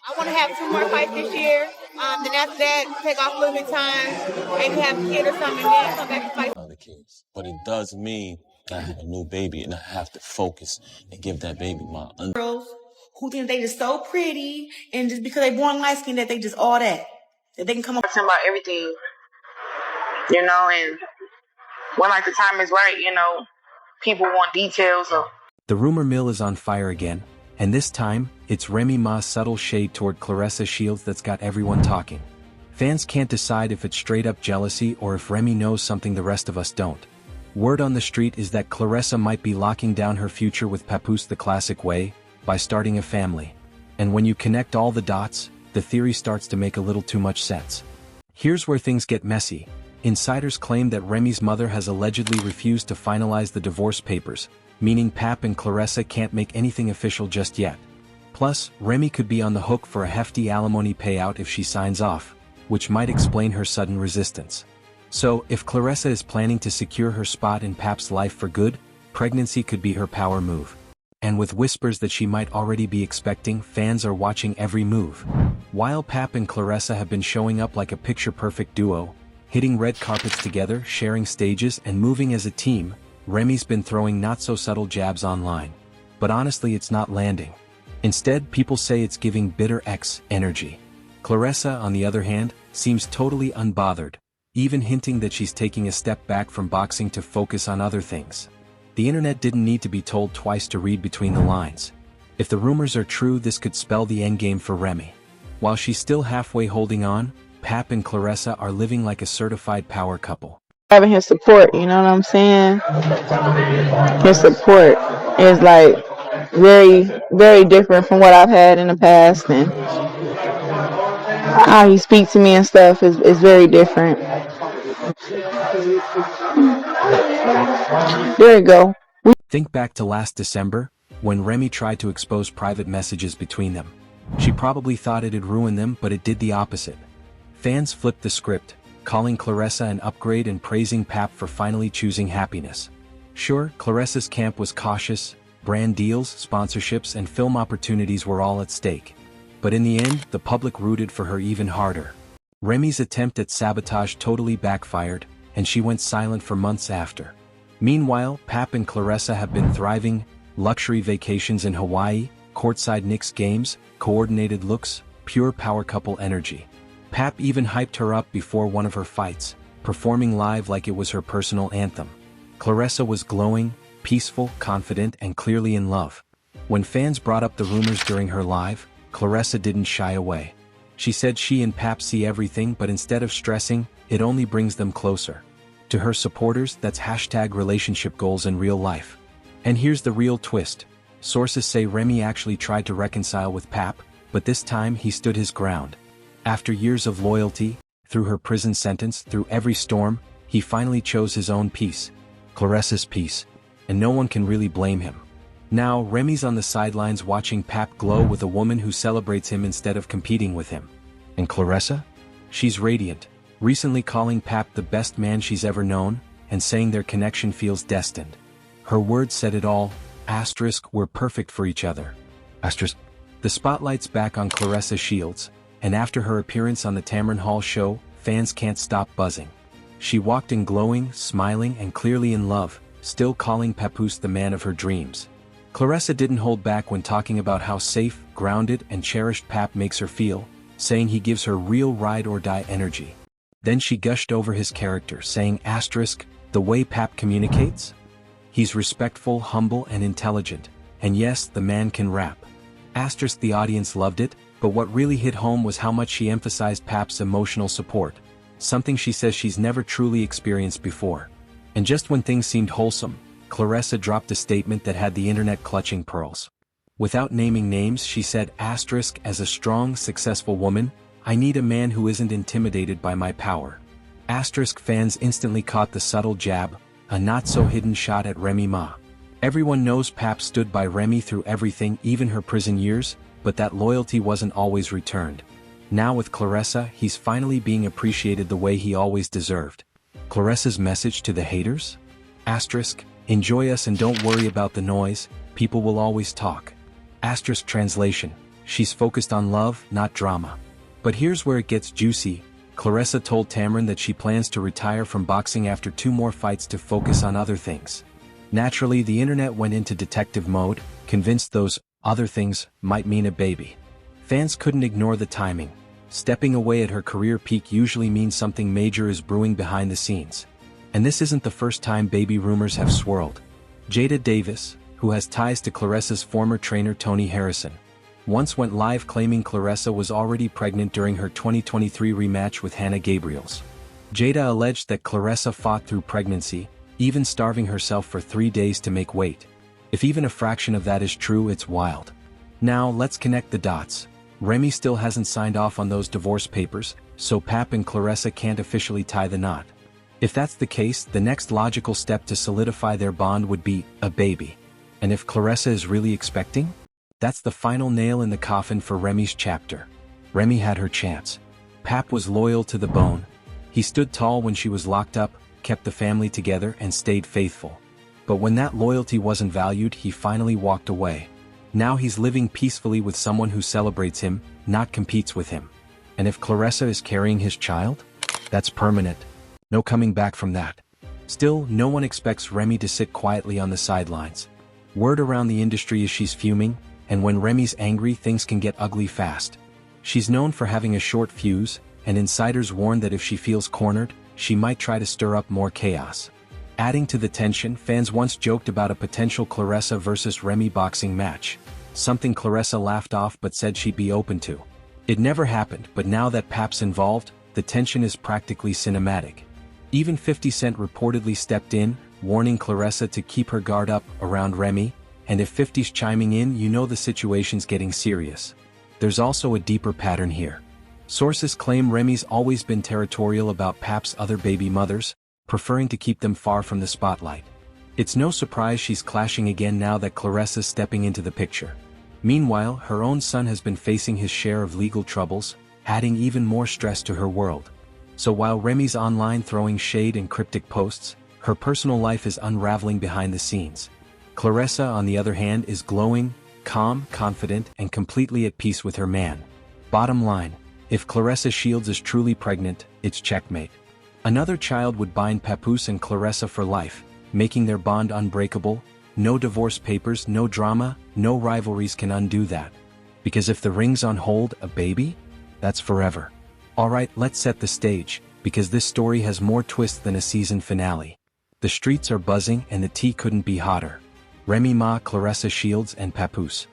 I want to have two more fights this year. Then after that, take off a little bit of time, maybe have a kid or something, and then come back and fight. Other kids, but it does mean that I have a new baby, and I have to focus and give that baby my. Girls who think they just so pretty, and just because they born light skinned that they just all that they can come up talking about everything, and when like the time is right, people want details of. The rumor mill is on fire again, and this time, it's Remy Ma's subtle shade toward Claressa Shields that's got everyone talking. Fans can't decide if it's straight up jealousy or if Remy knows something the rest of us don't. Word on the street is that Claressa might be locking down her future with Papoose the classic way, by starting a family. And when you connect all the dots, the theory starts to make a little too much sense. Here's where things get messy. Insiders claim that Remy's mother has allegedly refused to finalize the divorce papers, meaning Pap and Claressa can't make anything official just yet. Plus, Remy could be on the hook for a hefty alimony payout if she signs off, which might explain her sudden resistance. So, if Claressa is planning to secure her spot in Pap's life for good, pregnancy could be her power move. And with whispers that she might already be expecting, fans are watching every move. While Pap and Claressa have been showing up like a picture-perfect duo, hitting red carpets together, sharing stages, and moving as a team, Remy's been throwing not-so-subtle jabs online. But honestly, it's not landing. Instead, people say it's giving bitter ex energy. Claressa, on the other hand, seems totally unbothered, even hinting that she's taking a step back from boxing to focus on other things. The internet didn't need to be told twice to read between the lines. If the rumors are true, this could spell the endgame for Remy. While she's still halfway holding on, Pap and Claressa are living like a certified power couple. Having his support, you know what I'm saying? His support is like very, very different from what I've had in the past, and how he speaks to me and stuff is very different. There you go. Think back to last December, when Remy tried to expose private messages between them. She probably thought it'd ruin them, but it did the opposite. Fans flipped the script, calling Claressa an upgrade and praising Pap for finally choosing happiness. Sure, Claressa's camp was cautious, brand deals, sponsorships, and film opportunities were all at stake. But in the end, the public rooted for her even harder. Remy's attempt at sabotage totally backfired, and she went silent for months after. Meanwhile, Pap and Claressa have been thriving, luxury vacations in Hawaii, courtside Knicks games, coordinated looks, pure power couple energy. Pap even hyped her up before one of her fights, performing live like it was her personal anthem. Claressa was glowing, peaceful, confident, and clearly in love. When fans brought up the rumors during her live, Claressa didn't shy away. She said she and Pap see everything, but instead of stressing, it only brings them closer. To her supporters, that's #relationship goals in real life. And here's the real twist. Sources say Remy actually tried to reconcile with Pap, but this time he stood his ground. After years of loyalty, through her prison sentence, through every storm, he finally chose his own peace. Claressa's peace. And no one can really blame him. Now, Remy's on the sidelines watching Pap glow with a woman who celebrates him instead of competing with him. And Claressa? She's radiant, recently calling Pap the best man she's ever known, and saying their connection feels destined. Her words said it all, *, we're perfect for each other. *. The spotlight's back on Claressa Shields, and after her appearance on the Tamron Hall show, fans can't stop buzzing. She walked in glowing, smiling, and clearly in love, still calling Papoose the man of her dreams. Claressa didn't hold back when talking about how safe, grounded, and cherished Pap makes her feel, saying he gives her real ride-or-die energy. Then she gushed over his character, saying *, the way Pap communicates? He's respectful, humble, and intelligent, and yes, the man can rap. *, the audience loved it, but what really hit home was how much she emphasized Pap's emotional support, something she says she's never truly experienced before. And just when things seemed wholesome, Claressa dropped a statement that had the internet clutching pearls. Without naming names, she said *, as a strong, successful woman, I need a man who isn't intimidated by my power. * fans instantly caught the subtle jab, a not-so-hidden shot at Remy Ma. Everyone knows Pap stood by Remy through everything, even her prison years, but that loyalty wasn't always returned. Now with Claressa, he's finally being appreciated the way he always deserved. Claressa's message to the haters? *, enjoy us and don't worry about the noise, people will always talk. * translation, She's focused on love, not drama. But here's where it gets juicy. Claressa told Tamron that she plans to retire from boxing after 2 more fights to focus on other things. Naturally, the internet went into detective mode, convinced those other things might mean a baby. Fans couldn't ignore the timing. Stepping away at her career peak usually means something major is brewing behind the scenes. And this isn't the first time baby rumors have swirled. Jada Davis, who has ties to Claressa's former trainer Tony Harrison, once went live claiming Claressa was already pregnant during her 2023 rematch with Hannah Gabriels. Jada alleged that Claressa fought through pregnancy, even starving herself for 3 days to make weight. If even a fraction of that is true, it's wild. Now, let's connect the dots. Remy still hasn't signed off on those divorce papers, so Pap and Claressa can't officially tie the knot. If that's the case, the next logical step to solidify their bond would be a baby. And if Claressa is really expecting? That's the final nail in the coffin for Remy's chapter. Remy had her chance. Pap was loyal to the bone. He stood tall when she was locked up, kept the family together, and stayed faithful. But when that loyalty wasn't valued, he finally walked away. Now he's living peacefully with someone who celebrates him, not competes with him. And if Claressa is carrying his child? That's permanent. No coming back from that. Still, no one expects Remy to sit quietly on the sidelines. Word around the industry is she's fuming, and when Remy's angry, things can get ugly fast. She's known for having a short fuse, and insiders warn that if she feels cornered, she might try to stir up more chaos. Adding to the tension, fans once joked about a potential Claressa versus Remy boxing match, something Claressa laughed off but said she'd be open to. It never happened, but now that Pap's involved, the tension is practically cinematic. Even 50 Cent reportedly stepped in, warning Claressa to keep her guard up around Remy, and if 50's chiming in, you know the situation's getting serious. There's also a deeper pattern here. Sources claim Remy's always been territorial about Pap's other baby mothers, preferring to keep them far from the spotlight. It's no surprise she's clashing again now that Claressa's stepping into the picture. Meanwhile, her own son has been facing his share of legal troubles, adding even more stress to her world. So while Remy's online throwing shade and cryptic posts, her personal life is unraveling behind the scenes. Claressa, on the other hand, is glowing, calm, confident, and completely at peace with her man. Bottom line, if Claressa Shields is truly pregnant, it's checkmate. Another child would bind Papoose and Claressa for life, making their bond unbreakable. No divorce papers, no drama, no rivalries can undo that. Because if the ring's on hold, a baby? That's forever. Alright, let's set the stage, because this story has more twists than a season finale. The streets are buzzing and the tea couldn't be hotter. Remy Ma, Claressa Shields, and Papoose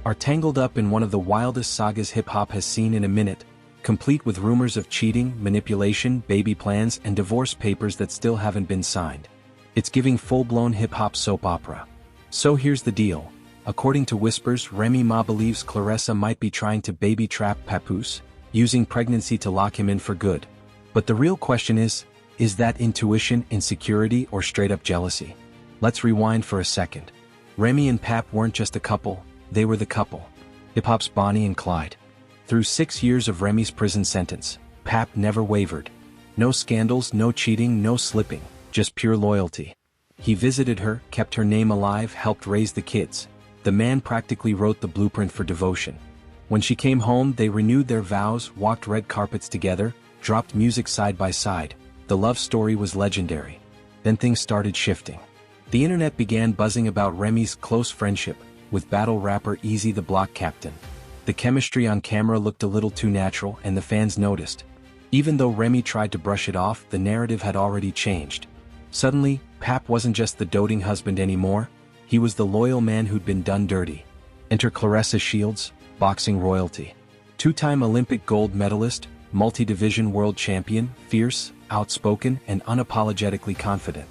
are tangled up in one of the wildest sagas hip-hop has seen in a minute, complete with rumors of cheating, manipulation, baby plans, and divorce papers that still haven't been signed. It's giving full-blown hip-hop soap opera. So here's the deal. According to whispers, Remy Ma believes Claressa might be trying to baby-trap Papoose, using pregnancy to lock him in for good. But the real question is that intuition, insecurity, or straight-up jealousy? Let's rewind for a second. Remy and Pap weren't just a couple, they were the couple. Hip-hop's Bonnie and Clyde. Through 6 years of Remy's prison sentence, Pap never wavered. No scandals, no cheating, no slipping, just pure loyalty. He visited her, kept her name alive, helped raise the kids. The man practically wrote the blueprint for devotion. When she came home, they renewed their vows, walked red carpets together, dropped music side by side. The love story was legendary. Then things started shifting. The internet began buzzing about Remy's close friendship with battle rapper Easy the Block Captain. The chemistry on camera looked a little too natural, and the fans noticed. Even though Remy tried to brush it off, the narrative had already changed. Suddenly, Pap wasn't just the doting husband anymore, he was the loyal man who'd been done dirty. Enter Claressa Shields, boxing royalty. Two-time Olympic gold medalist, multi-division world champion, fierce, outspoken, and unapologetically confident.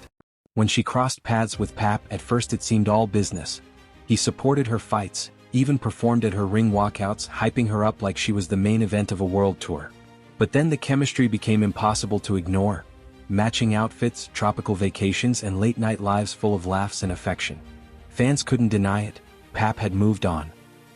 When she crossed paths with Pap, at first it seemed all business. He supported her fights, even performed at her ring walkouts, hyping her up like she was the main event of a world tour. But then the chemistry became impossible to ignore. Matching outfits, tropical vacations, and late-night lives full of laughs and affection. Fans couldn't deny it. Pap had moved on.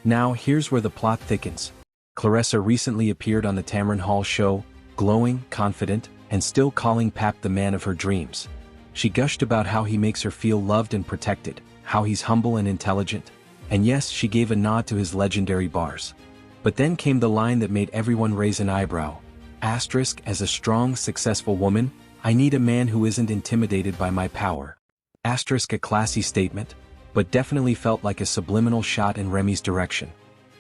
Now, here's where the plot thickens. Claressa recently appeared on the Tamron Hall show, glowing, confident, and still calling Pap the man of her dreams. She gushed about how he makes her feel loved and protected, how he's humble and intelligent. And yes, she gave a nod to his legendary bars. But then came the line that made everyone raise an eyebrow. Asterisk, as a strong, successful woman, I need a man who isn't intimidated by my power. Asterisk, a classy statement, but definitely felt like a subliminal shot in Remy's direction.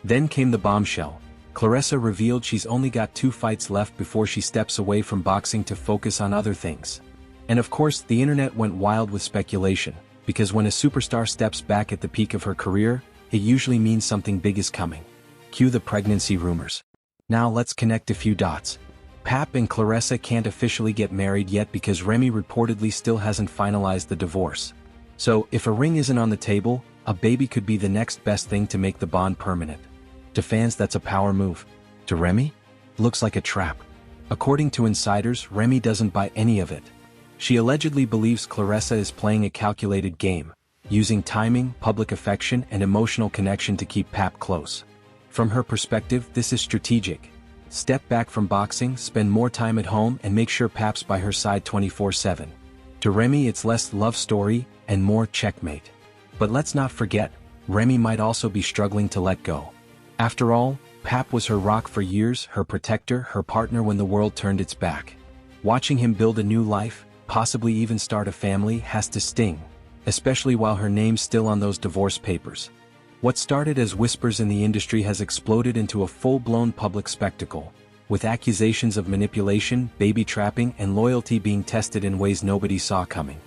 Then came the bombshell. Claressa revealed she's only got 2 fights left before she steps away from boxing to focus on other things. And of course, the internet went wild with speculation, because when a superstar steps back at the peak of her career, it usually means something big is coming. Cue the pregnancy rumors. Now let's connect a few dots. Pap and Claressa can't officially get married yet because Remy reportedly still hasn't finalized the divorce. So, if a ring isn't on the table, a baby could be the next best thing to make the bond permanent. To fans, that's a power move. To Remy? Looks like a trap. According to insiders, Remy doesn't buy any of it. She allegedly believes Claressa is playing a calculated game, using timing, public affection, and emotional connection to keep Pap close. From her perspective, this is strategic. Step back from boxing, spend more time at home, and make sure Pap's by her side 24/7. To Remy, it's less love story and more checkmate. But let's not forget, Remy might also be struggling to let go. After all, Pap was her rock for years, her protector, her partner when the world turned its back. Watching him build a new life, possibly even start a family, has to sting, especially while her name's still on those divorce papers. What started as whispers in the industry has exploded into a full-blown public spectacle, with accusations of manipulation, baby trapping, and loyalty being tested in ways nobody saw coming.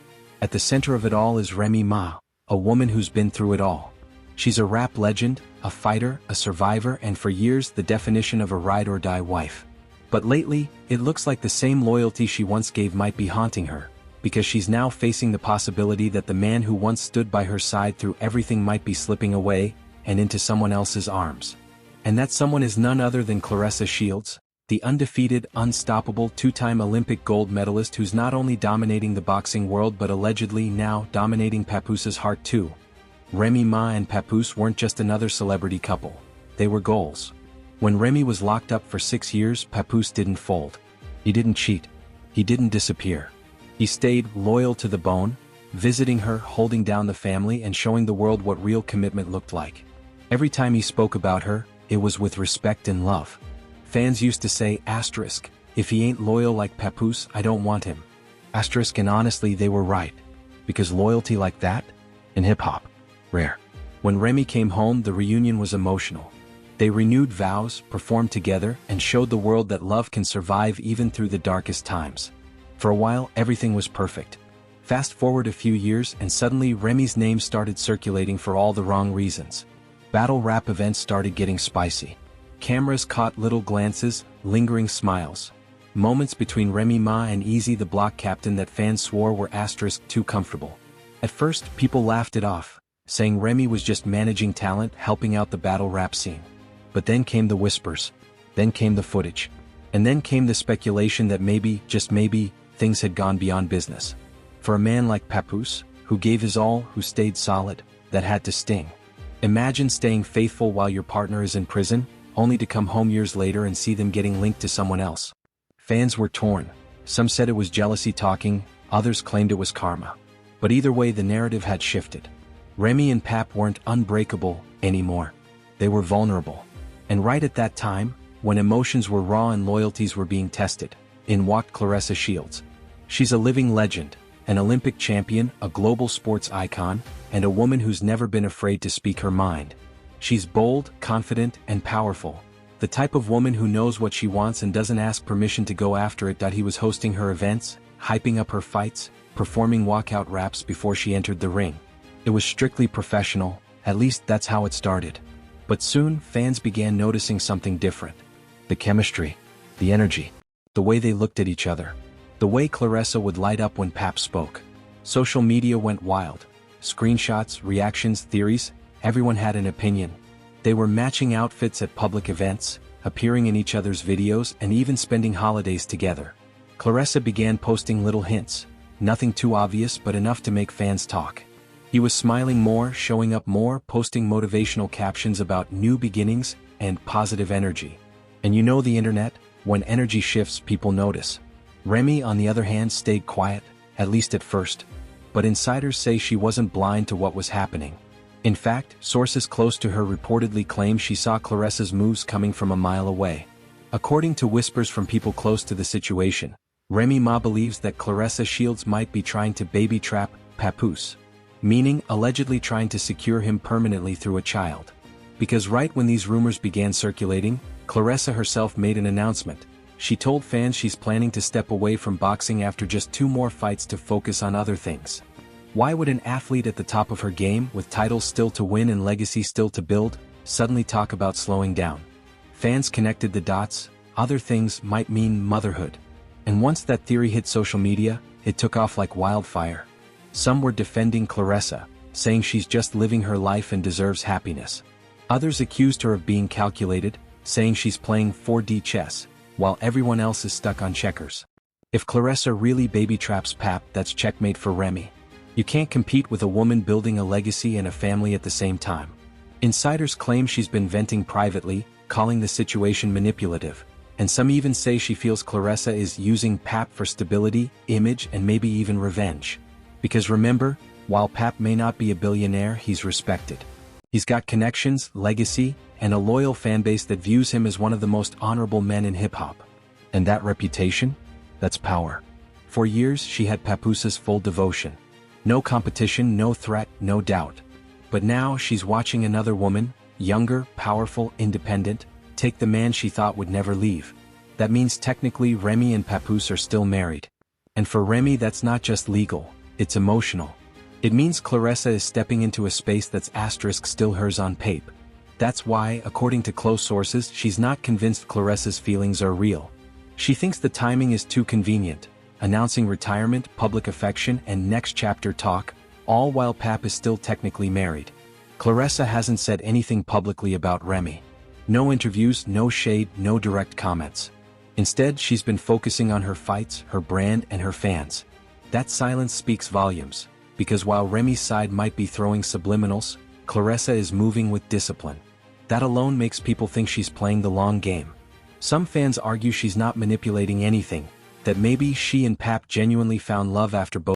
At the center of it all is Remy Ma, a woman who's been through it all. She's a rap legend, a fighter, a survivor, and for years the definition of a ride-or-die wife. But lately, it looks like the same loyalty she once gave might be haunting her, because she's now facing the possibility that the man who once stood by her side through everything might be slipping away and into someone else's arms. And that someone is none other than Claressa Shields, the undefeated, unstoppable 2-time Olympic gold medalist who's not only dominating the boxing world but allegedly now dominating Papoose's heart too. Remy Ma and Papoose weren't just another celebrity couple. They were goals. When Remy was locked up for 6 years, Papoose didn't fold. He didn't cheat. He didn't disappear. He stayed loyal to the bone, visiting her, holding down the family, and showing the world what real commitment looked like. Every time he spoke about her, it was with respect and love. Fans used to say, asterisk, if he ain't loyal like Papoose, I don't want him. Asterisk, and honestly, they were right. Because loyalty like that, in hip-hop, rare. When Remy came home, the reunion was emotional. They renewed vows, performed together, and showed the world that love can survive even through the darkest times. For a while, everything was perfect. Fast forward a few years and suddenly Remy's name started circulating for all the wrong reasons. Battle rap events started getting spicy. Cameras caught little glances, lingering smiles. Moments between Remy Ma and Easy the Block Captain that fans swore were asterisk too comfortable. At first, people laughed it off, saying Remy was just managing talent, helping out the battle rap scene. But then came the whispers. Then came the footage. And then came the speculation that maybe, just maybe, things had gone beyond business. For a man like Papoose, who gave his all, who stayed solid, that had to sting. Imagine staying faithful while your partner is in prison, only to come home years later and see them getting linked to someone else. Fans were torn. Some said it was jealousy talking, others claimed it was karma. But either way, the narrative had shifted. Remy and Pap weren't unbreakable anymore. They were vulnerable. And right at that time, when emotions were raw and loyalties were being tested, in walked Claressa Shields. She's a living legend, an Olympic champion, a global sports icon, and a woman who's never been afraid to speak her mind. She's bold, confident, and powerful. The type of woman who knows what she wants and doesn't ask permission to go after it. He was hosting her events, hyping up her fights, performing walkout raps before she entered the ring. It was strictly professional, at least that's how it started. But soon, fans began noticing something different. The chemistry, the energy, the way they looked at each other, the way Claressa would light up when Pap spoke. Social media went wild. Screenshots, reactions, theories, everyone had an opinion. They were matching outfits at public events, appearing in each other's videos, and even spending holidays together. Claressa began posting little hints, nothing too obvious but enough to make fans talk. He was smiling more, showing up more, posting motivational captions about new beginnings and positive energy. And you know the internet, when energy shifts, people notice. Remy, on the other hand, stayed quiet, at least at first. But insiders say she wasn't blind to what was happening. In fact, sources close to her reportedly claim she saw Claressa's moves coming from a mile away. According to whispers from people close to the situation, Remy Ma believes that Claressa Shields might be trying to baby trap Papoose, meaning allegedly trying to secure him permanently through a child. Because right when these rumors began circulating, Claressa herself made an announcement. She told fans she's planning to step away from boxing after just 2 more fights to focus on other things. Why would an athlete at the top of her game, with titles still to win and legacy still to build, suddenly talk about slowing down? Fans connected the dots. Other things might mean motherhood. And once that theory hit social media, it took off like wildfire. Some were defending Claressa, saying she's just living her life and deserves happiness. Others accused her of being calculated, saying she's playing 4D chess, while everyone else is stuck on checkers. If Claressa really baby traps Pap, that's checkmate for Remy. You can't compete with a woman building a legacy and a family at the same time. Insiders claim she's been venting privately, calling the situation manipulative, and some even say she feels Claressa is using Pap for stability, image, and maybe even revenge. Because remember, while Pap may not be a billionaire, he's respected. He's got connections, legacy, and a loyal fanbase that views him as one of the most honorable men in hip-hop. And that reputation? That's power. For years, she had Papoose's full devotion. No competition, no threat, no doubt. But now she's watching another woman, younger, powerful, independent, take the man she thought would never leave. That means technically Remy and Papoose are still married. And for Remy, that's not just legal, it's emotional. It means Claressa is stepping into a space that's asterisk still hers on paper. That's why, according to close sources, she's not convinced Claressa's feelings are real. She thinks the timing is too convenient, announcing retirement, public affection, and next chapter talk, all while Pap is still technically married. Claressa hasn't said anything publicly about Remy. No interviews, no shade, no direct comments. Instead, she's been focusing on her fights, her brand, and her fans. That silence speaks volumes, because while Remy's side might be throwing subliminals, Claressa is moving with discipline. That alone makes people think she's playing the long game. Some fans argue she's not manipulating anything, that maybe she and Pap genuinely found love after both